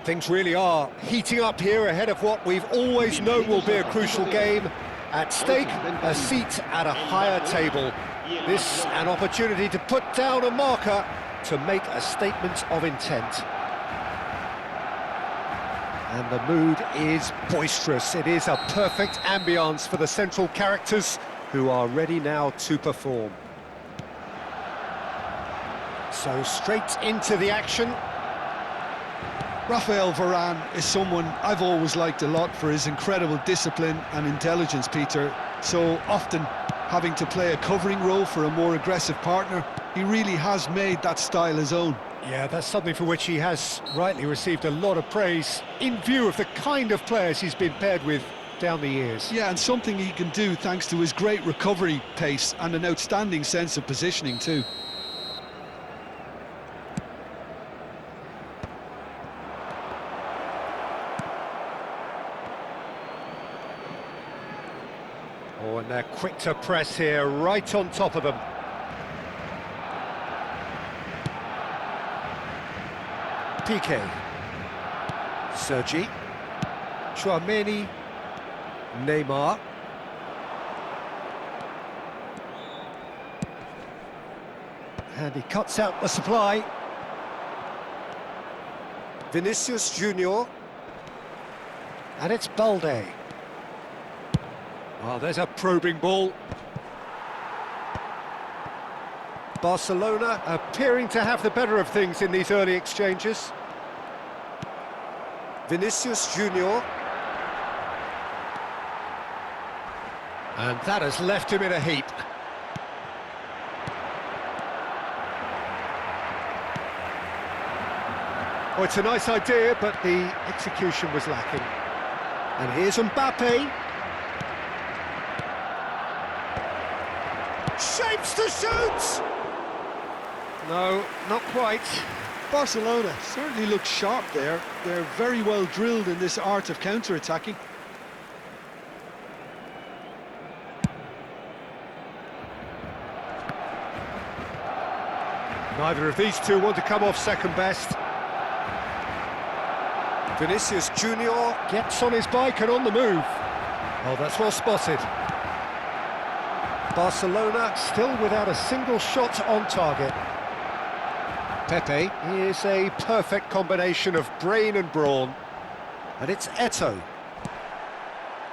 Things really are heating up here ahead of what we've always known will be a crucial game. At stake, a seat at a higher table. This an opportunity to put down a marker to make a statement of intent. And the mood is boisterous. It is a perfect ambience for the central characters who are ready now to perform. So straight into the action. Raphael Varane is someone I've always liked a lot for his incredible discipline and intelligence, Peter. So often having to play a covering role for a more aggressive partner, he really has made that style his own. Yeah, that's something for which he has rightly received a lot of praise in view of the kind of players he's been paired with down the years. Yeah, and something he can do thanks to his great recovery pace and an outstanding sense of positioning too. Oh, and they're quick to press here, right on top of them. Piqué. Sergi. Chouameni. Neymar. And he cuts out the supply. Vinicius Junior. And it's Balde. Oh, there's a probing ball. Barcelona appearing to have the better of things in these early exchanges. Vinicius Junior. And that has left him in a heap. Oh, it's a nice idea, but the execution was lacking. And here's Mbappe. Shapes to shoot! No, not quite. Barcelona certainly look sharp there. They're very well drilled in this art of counter-attacking. Neither of these two want to come off second best. Vinicius Junior gets on his bike and on the move. Oh, that's well spotted. Barcelona still without a single shot on target. Pepe is a perfect combination of brain and brawn. And it's Eto'o.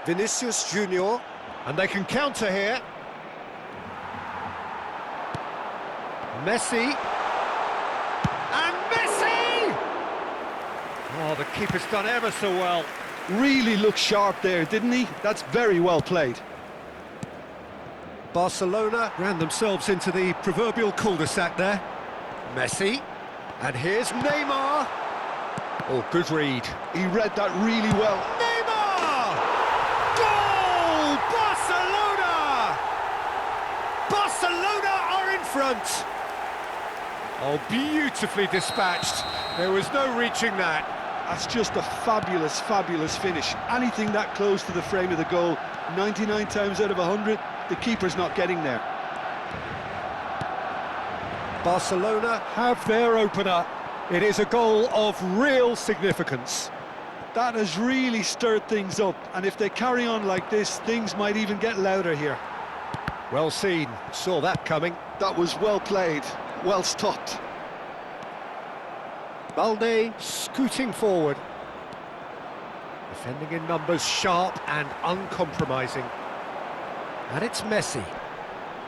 Vinicius Junior. And they can counter here. Messi. And Messi! Oh, the keeper's done ever so well. Really looked sharp there, didn't he? That's very well played. Barcelona ran themselves into the proverbial cul-de-sac there. Messi. And here's Neymar. Oh, good read. He read that really well. Neymar! Goal! Barcelona! Barcelona are in front. Oh, beautifully dispatched. There was no reaching that. That's just a fabulous, fabulous finish. Anything that close to the frame of the goal, 99 times out of 100, the keeper's not getting there. Barcelona have their opener. It is a goal of real significance. That has really stirred things up, and if they carry on like this, things might even get louder here. Well seen, saw that coming. That was well played, well stopped. Balde scooting forward. Defending in numbers, sharp and uncompromising. And it's Messi.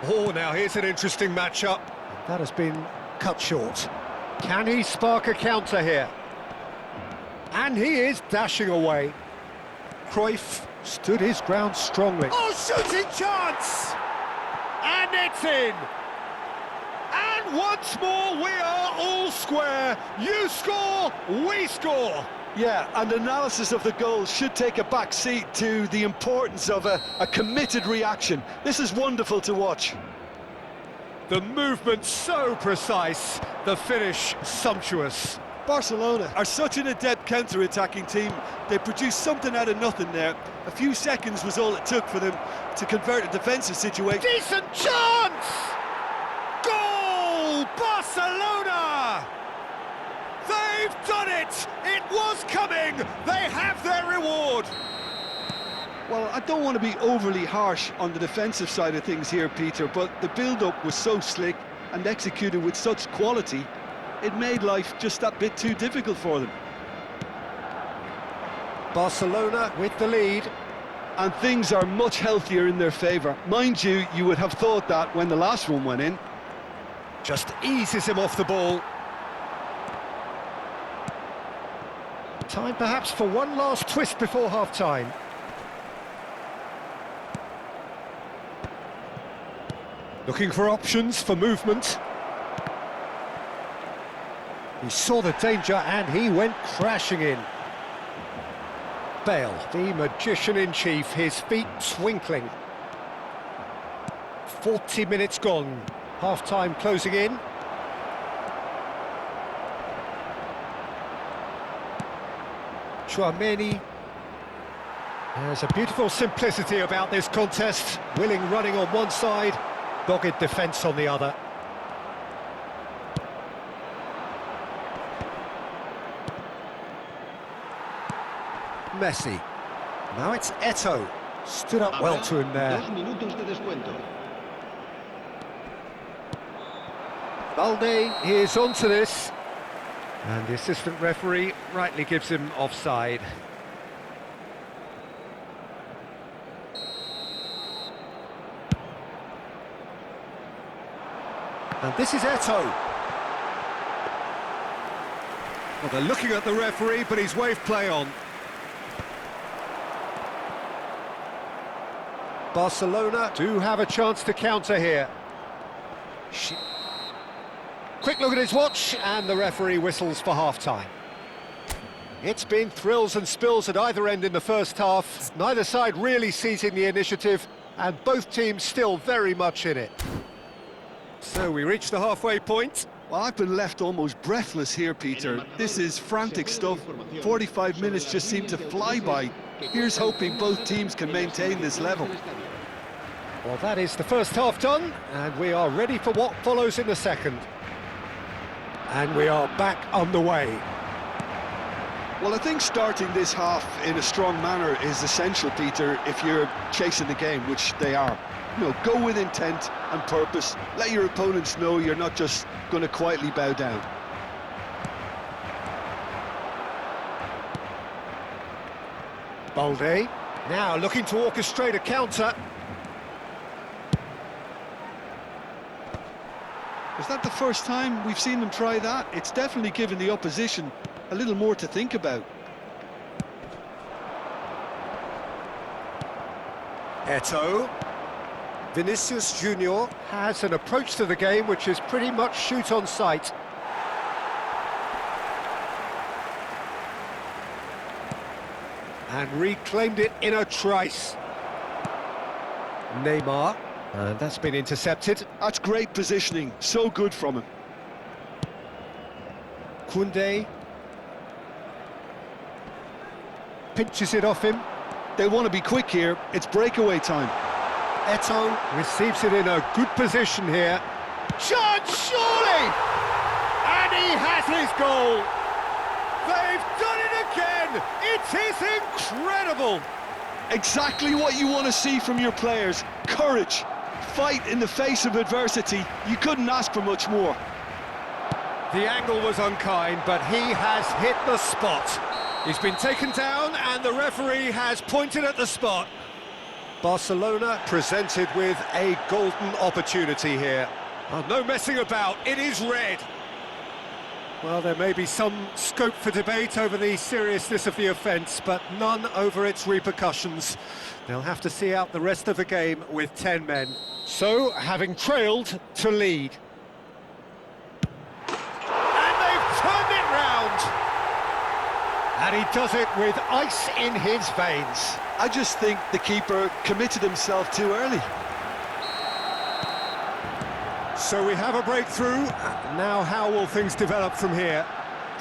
Oh, now here's an interesting matchup. That has been cut short. Can he spark a counter here? And he is dashing away. Cruyff stood his ground strongly. Oh, shooting chance! And it's in! And once more we are all square. You score, we score. Yeah, and analysis of the goal should take a back seat to the importance of a committed reaction. This is wonderful to watch. The movement so precise, the finish sumptuous. Barcelona are such an adept counter-attacking team. They produced something out of nothing there. A few seconds was all it took for them to convert a defensive situation. Decent chance! Goal! Barcelona! They've done it! It was coming! They have their reward! Well, I don't want to be overly harsh on the defensive side of things here, Peter, but the build-up was so slick and executed with such quality, it made life just that bit too difficult for them. Barcelona with the lead. And things are much healthier in their favour. Mind you, you would have thought that when the last one went in. Just eases him off the ball. Time perhaps for one last twist before half-time. Looking for options for movement. He saw the danger and he went crashing in. Bale, the magician-in-chief, his feet twinkling. 40 minutes gone. Half-time closing in. Chouameni. There's a beautiful simplicity about this contest. Willing running on one side, dogged defence on the other. Messi. Now it's Eto'o. Stood up well to him there. Balde is onto this. And the assistant referee rightly gives him offside. And this is Eto'o. Well, they're looking at the referee, but he's waved play on. Barcelona do have a chance to counter here. Quick look at his watch, and the referee whistles for half-time. It's been thrills and spills at either end in the first half. Neither side really seizing the initiative, and both teams still very much in it. So we reach the halfway point. Well, I've been left almost breathless here, Peter. This is frantic stuff. 45 minutes just seem to fly by. Here's hoping both teams can maintain this level. Well, that is the first half done, and we are ready for what follows in the second. And we are back underway. Well, I think starting this half in a strong manner is essential, Peter, if you're chasing the game, which they are. You know, go with intent and purpose. Let your opponents know you're not just going to quietly bow down. Balde now looking to orchestrate a counter. Is that the first time we've seen them try that? It's definitely given the opposition a little more to think about. Eto'o. Vinicius Junior has an approach to the game which is pretty much shoot on sight. And reclaimed it in a trice. Neymar. And that's been intercepted. That's great positioning, so good from him. Koundé. Pinches it off him. They want to be quick here, it's breakaway time. Eto'o receives it in a good position here. Chance, surely! save! And he has his goal! They've done it again! It is incredible! Exactly what you want to see from your players. Courage, fight in the face of adversity. You couldn't ask for much more. The angle was unkind, but he has hit the spot. He's been taken down and the referee has pointed at the spot. Barcelona presented with a golden opportunity here. Oh, no messing about, it is red. Well, there may be some scope for debate over the seriousness of the offence, but none over its repercussions. They'll have to see out the rest of the game with 10 men. So, having trailed, to lead. And they've turned it round! And he does it with ice in his veins. I just think the keeper committed himself too early. So we have a breakthrough. Now how will things develop from here?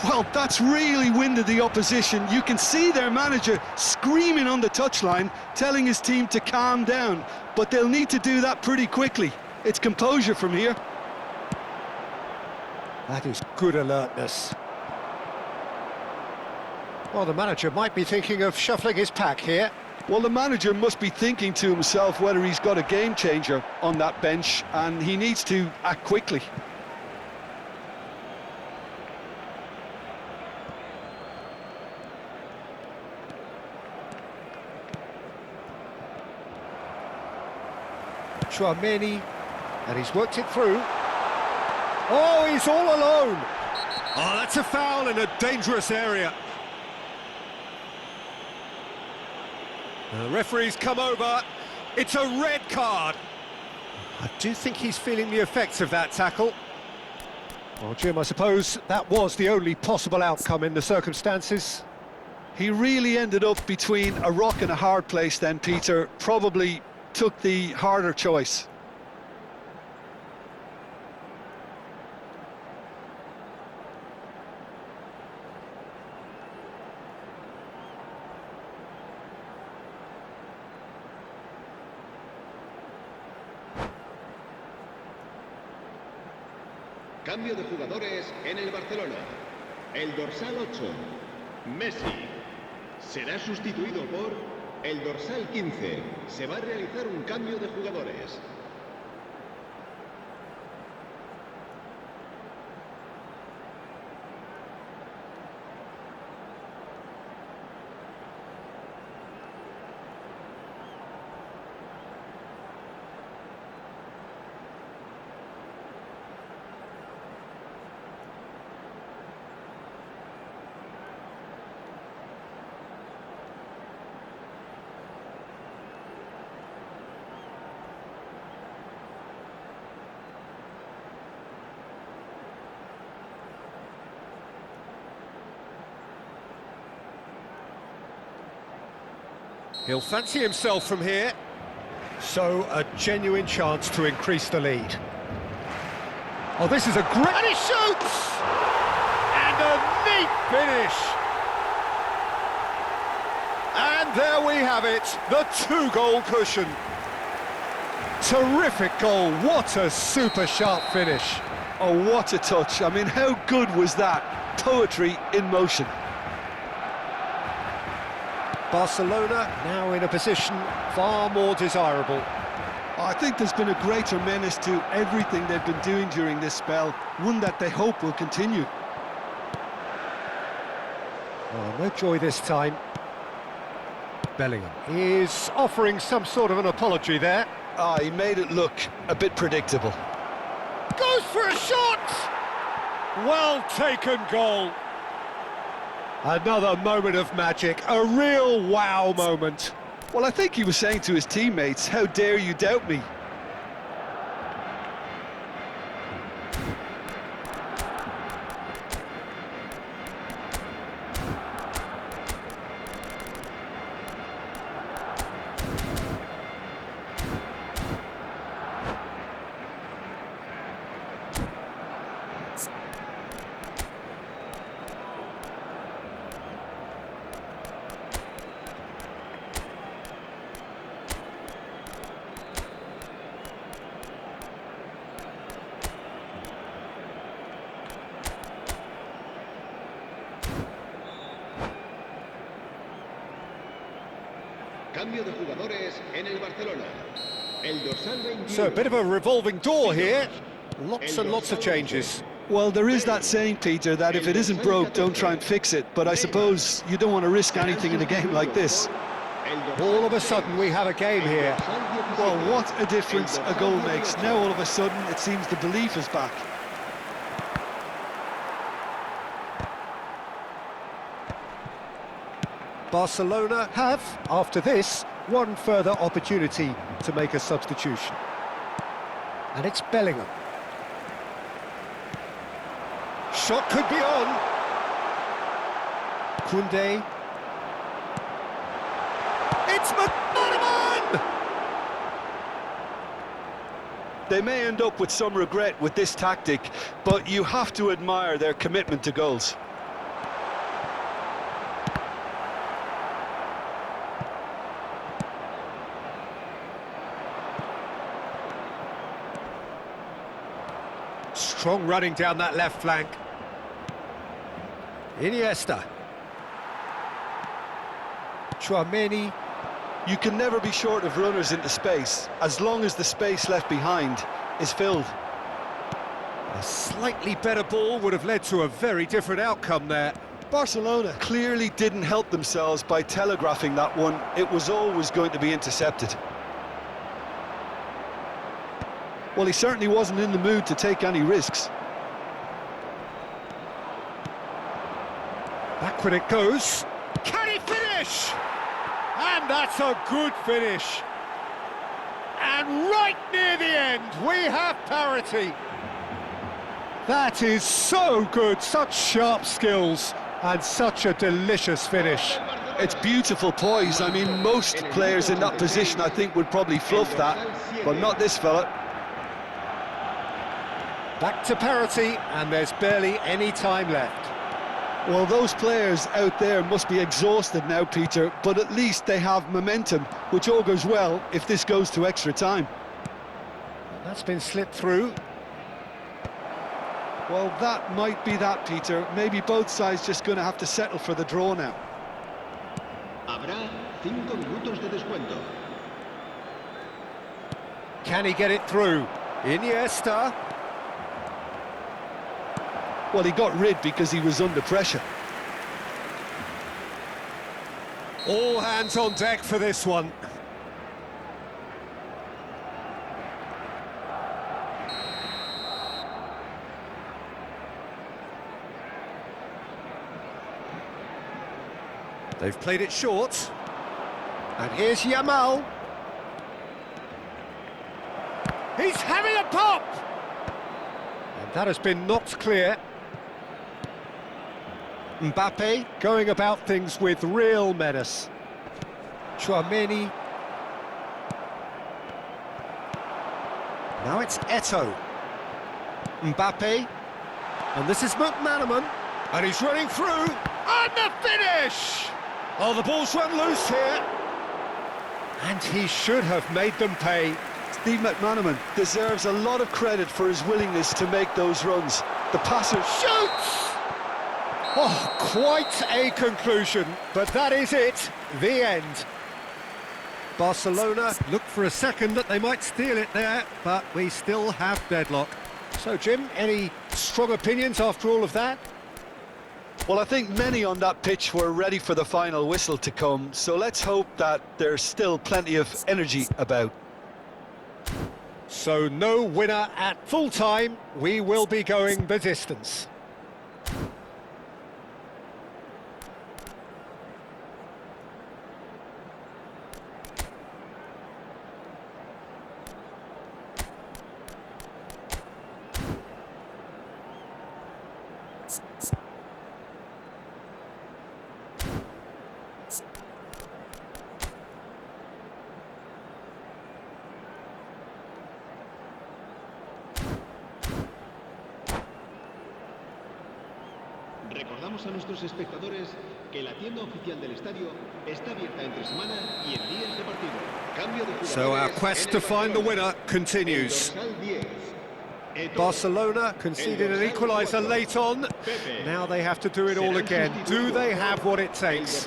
Well, that's really winded the opposition. You can see their manager screaming on the touchline, telling his team to calm down. But they'll need to do that pretty quickly. It's composure from here. That is good alertness. Well, the manager might be thinking of shuffling his pack here. Well, the manager must be thinking to himself whether he's got a game changer on that bench, and he needs to act quickly. Chouameni, and he's worked it through. Oh, he's all alone. Oh, that's a foul in a dangerous area. The referee's come over. It's a red card. I do think he's feeling the effects of that tackle. Well, Jim, I suppose that was the only possible outcome in the circumstances. He really ended up between a rock and a hard place then, Peter. Probably took the harder choice. Cambio de jugadores en el Barcelona. El dorsal 8, Messi, será sustituido por el dorsal 15. Se va a realizar un cambio de jugadores. He'll fancy himself from here. So, a genuine chance to increase the lead. Oh, this is a great... And he shoots! And a neat finish! And there we have it, the 2-goal cushion. Terrific goal, what a super sharp finish. Oh, what a touch. I mean, how good was that? Poetry in motion. Barcelona now in a position far more desirable. I think there's been a greater menace to everything they've been doing during this spell, one that they hope will continue. Oh, no joy this time. Bellingham is offering some sort of an apology there. He made it look a bit predictable. Goes for a shot! Well taken goal. Another moment of magic, a real wow moment. Well, I think he was saying to his teammates, how dare you doubt me? Cambio de jugadores en el Barcelona. El dorsal 21. So a bit of a revolving door here. Lots and lots of changes. Well, there is that saying, Peter, that if it isn't broke, don't try and fix it. But I suppose you don't want to risk anything in a game like this. All of a sudden we have a game here. Well, what a difference a goal makes. Now all of a sudden it seems the belief is back. Barcelona have, after this, one further opportunity to make a substitution. And it's Bellingham. Shot could be on. Koundé. It's McManaman! They may end up with some regret with this tactic, but you have to admire their commitment to goals. Strong running down that left flank. Iniesta. Tchouaméni. You can never be short of runners into space, as long as the space left behind is filled. A slightly better ball would have led to a very different outcome there. Barcelona clearly didn't help themselves by telegraphing that one. It was always going to be intercepted. Well, he certainly wasn't in the mood to take any risks. Backward it goes. Can he finish? And that's a good finish. And right near the end, we have parity. That is so good, such sharp skills, and such a delicious finish. It's beautiful poise. I mean, most players in that position, I think, would probably fluff that, but not this fella. Back to parity, and there's barely any time left. Well, those players out there must be exhausted now, Peter, but at least they have momentum, which augurs well if this goes to extra time. That's been slipped through. Well, that might be that, Peter. Maybe both sides just going to have to settle for the draw now. Habrá 5 minutos de descuento. Can he get it through? Iniesta. Well, he got rid because he was under pressure. All hands on deck for this one. They've played it short. And here's Yamal. He's having a pop! And that has been knocked clear. Mbappe going about things with real menace. Tchouaméni. Now it's Eto'o. Mbappe. And this is McManaman. And he's running through. And the finish! Oh, the ball's run loose here. And he should have made them pay. Steve McManaman deserves a lot of credit for his willingness to make those runs. The passer Shoots! Oh, quite a conclusion, but that is it, the end. Barcelona looked for a second that they might steal it there, but we still have deadlock. So, Jim, any strong opinions after all of that? Well, I think many on that pitch were ready for the final whistle to come, so let's hope that there's still plenty of energy about. So, no winner at full time. We will be going the distance. Recordamos a nuestros espectadores que la tienda oficial del estadio está abierta entre semana y en días de partido. Cambio de jugadores. So our quest to find the winner continues. Barcelona conceded an equaliser late on. Now they have to do it all again. Do they have what it takes?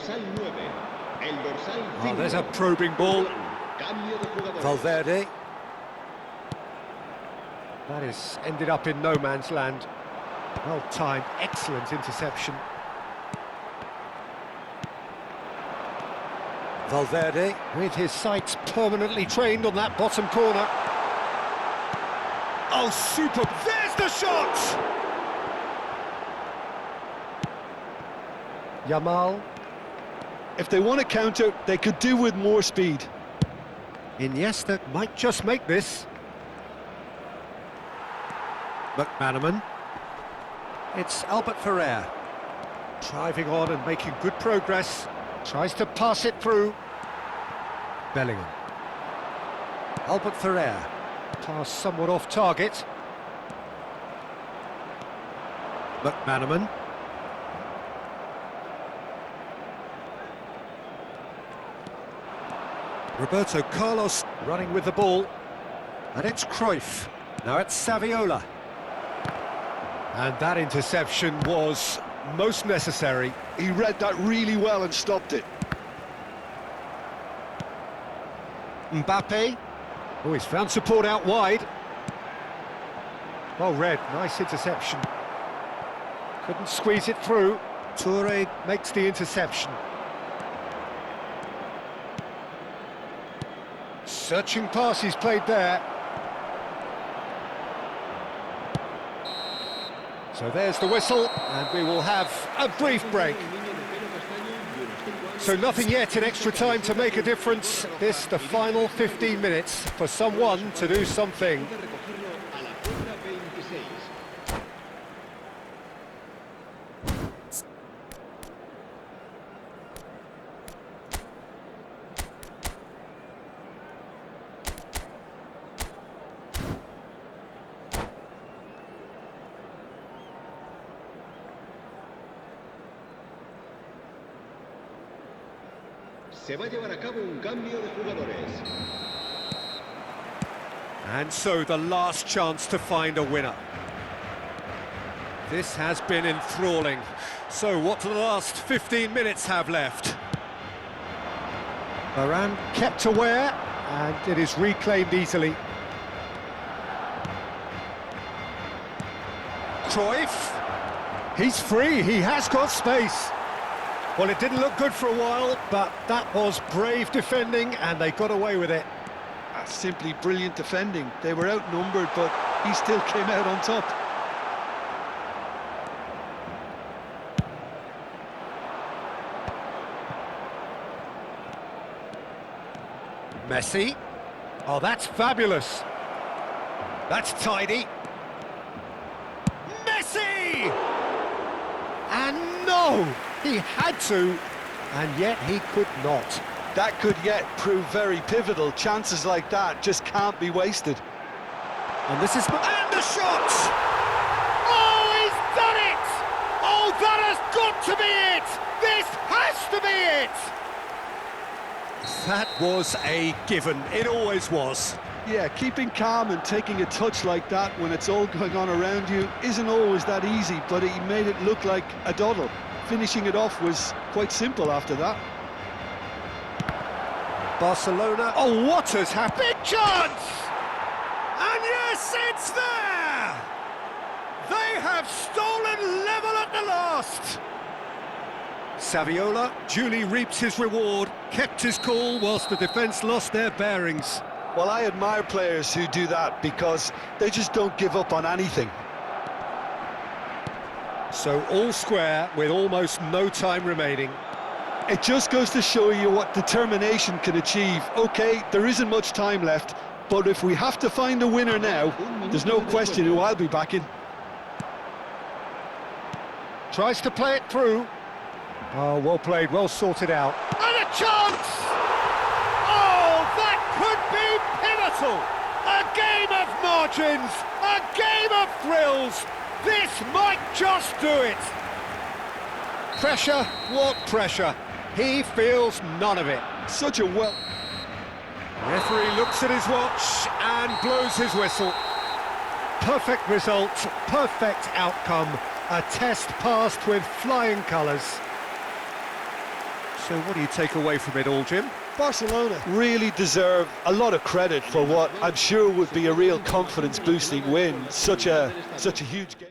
El dorsal 9, dorsal Oh, 5. there's a probing ball. Cambio de jugadores. Valverde. That has ended up in no man's land. Well-timed, excellent interception. Valverde, with his sights permanently trained on that bottom corner. Oh, super! There's the shot! Yamal. If they want to counter, they could do with more speed. Iniesta might just make this. McManaman. It's Albert Ferrer. Driving on and making good progress. Tries to pass it through. Bellingham. Albert Ferrer. Pass somewhat off target. McManaman. Roberto Carlos running with the ball. And it's Cruyff. Now it's Saviola. And that interception was most necessary. He read that really well and stopped it. Mbappe. Oh, he's found support out wide. Well read, nice interception. Couldn't squeeze it through. Toure makes the interception. Searching pass he's played there. So there's the whistle, and we will have a brief break. So nothing yet in extra time to make a difference. This, the final 15 minutes for someone to do something. Se va a llevar a cabo un cambio de jugadores. And so the last chance to find a winner. This has been enthralling. So what do the last 15 minutes have left? Varane kept aware, and it is reclaimed easily. Cruyff, he's free, he has got space. Well, it didn't look good for a while, but that was brave defending, and they got away with it. That's simply brilliant defending. They were outnumbered, but he still came out on top. Messi. Oh, that's fabulous. That's tidy. Messi! And no! He had to, and yet he could not. That could yet prove very pivotal. Chances like that just can't be wasted. And this is... And the shot! Oh, he's done it! Oh, that has got to be it! This has to be it! That was a given. It always was. Yeah, keeping calm and taking a touch like that when it's all going on around you isn't always that easy, but he made it look like a doddle. Finishing it off was quite simple after that. Barcelona. Oh, what has happened? Big chance! And yes, it's there! They have stolen level at the last! Saviola duly reaps his reward, kept his cool whilst the defence lost their bearings. Well, I admire players who do that because they just don't give up on anything. So all square with almost no time remaining. It just goes to show you what determination can achieve. OK, there isn't much time left, but if we have to find a winner now, there's no question who I'll be backing. Tries to play it through. Oh, well played, well sorted out. And a chance! Oh, that could be pivotal! A game of margins, a game of thrills. This might just do it. Pressure, what pressure? He feels none of it. Such a well... Referee looks at his watch and blows his whistle. Perfect result, perfect outcome. A test passed with flying colours. So what do you take away from it all, Jim? Barcelona really deserve a lot of credit for what I'm sure would be a real confidence-boosting win. Such a huge game.